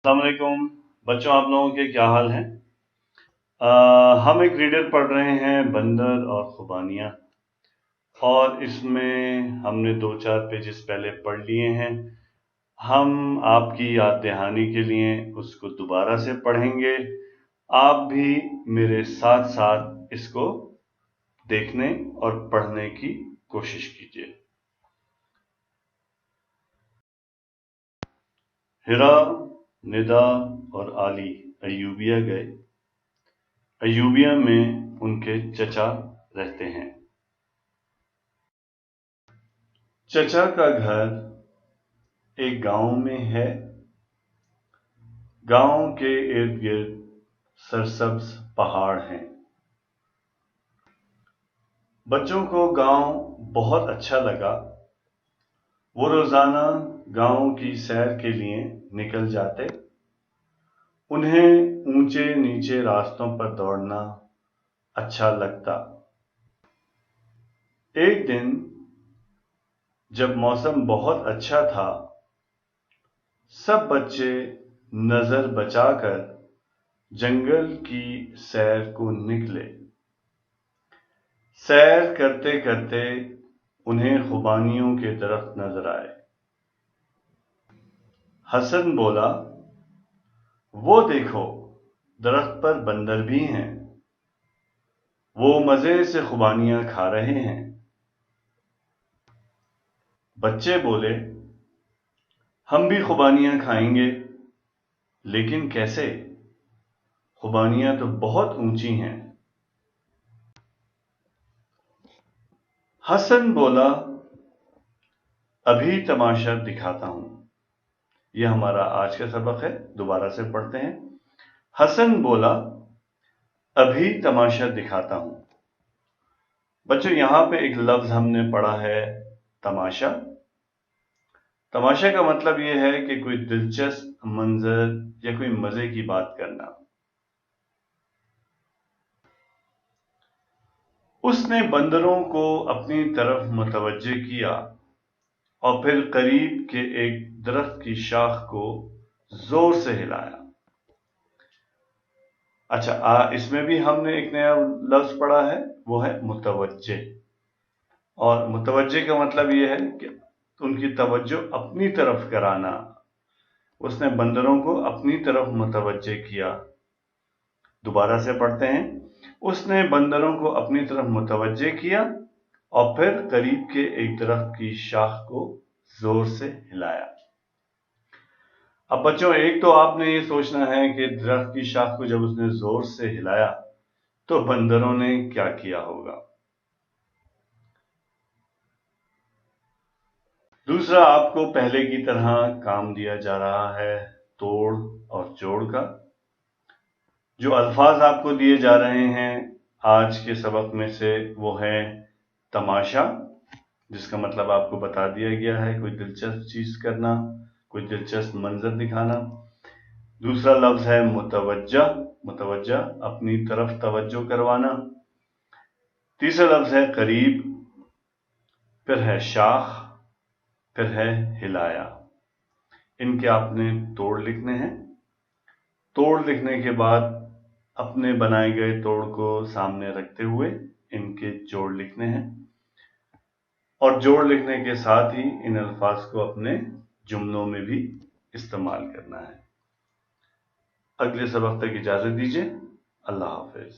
अस्सलाम वालेकुम बच्चों, आप लोगों के क्या हाल हैं। हम एक रीडर पढ़ रहे हैं बंदर और खुबानियाँ, और इसमें हमने 2-4 पेजेस पहले पढ़ लिए हैं। हम आपकी याद दहानी के लिए उसको दोबारा से पढ़ेंगे। आप भी मेरे साथ साथ इसको देखने और पढ़ने की कोशिश कीजिए। हिरा, निदा और आली अयूबिया गए। अयूबिया में उनके चचा रहते हैं। चचा का घर एक गांव में है। गांव के इर्द गिर्द सरसब्ज पहाड़ हैं। बच्चों को गांव बहुत अच्छा लगा। वो रोजाना गांव की सैर के लिए निकल जाते। उन्हें ऊंचे नीचे रास्तों पर दौड़ना अच्छा लगता। एक दिन जब मौसम बहुत अच्छा था, सब बच्चे नजर बचाकर जंगल की सैर को निकले। सैर करते करते उन्हें खुबानियों के दरख्त नजर आए। हसन बोला, वो देखो, दरख्त पर बंदर भी हैं। वो मजे से खुबानियां खा रहे हैं। बच्चे बोले, हम भी खुबानियां खाएंगे, लेकिन कैसे? खुबानियां तो बहुत ऊंची हैं। हसन बोला, अभी तमाशा दिखाता हूं। यह हमारा आज का सबक है, दोबारा से पढ़ते हैं। हसन बोला, अभी तमाशा दिखाता हूं। बच्चों, यहां पे एक लफ्ज हमने पढ़ा है, तमाशा। तमाशा का मतलब यह है कि कोई दिलचस्प मंजर या कोई मजे की बात करना। उसने बंदरों को अपनी तरफ मुतवज्जे किया और फिर करीब के एक दरख्त की शाख को जोर से हिलाया। अच्छा, इसमें भी हमने एक नया लफ्ज पढ़ा है, वो है मुतवज्जे। और मुतवज्जे का मतलब यह है कि उनकी तवज्जो अपनी तरफ कराना। उसने बंदरों को अपनी तरफ मुतवज्जे किया। दोबारा से पढ़ते हैं। उसने बंदरों को अपनी तरफ मुतवज्जे किया और फिर करीब के एक दरख्त की शाख को जोर से हिलाया। अब बच्चों, एक तो आपने ये सोचना है कि दरख्त की शाख को जब उसने जोर से हिलाया तो बंदरों ने क्या किया होगा। दूसरा, आपको पहले की तरह काम दिया जा रहा है तोड़ और जोड़ का। जो अल्फाज आपको दिए जा रहे हैं आज के सबक में से वो है तमाशा, जिसका मतलब आपको बता दिया गया है कोई दिलचस्प चीज करना, कोई दिलचस्प मंजर दिखाना। दूसरा लफ्ज है मुतवज्जा, मुतवज्जा अपनी तरफ तवज्जो करवाना। तीसरा लफ्ज है करीब, फिर है शाख, फिर है हिलाया। इनके आपने तोड़ लिखने हैं। तोड़ लिखने के बाद अपने बनाए गए तोड़ को सामने रखते हुए इनके जोड़ लिखने हैं, और जोड़ लिखने के साथ ही इन अल्फाज को अपने जुमलों में भी इस्तेमाल करना है। अगले सबक तक इजाजत दीजिए। अल्लाह हाफिज।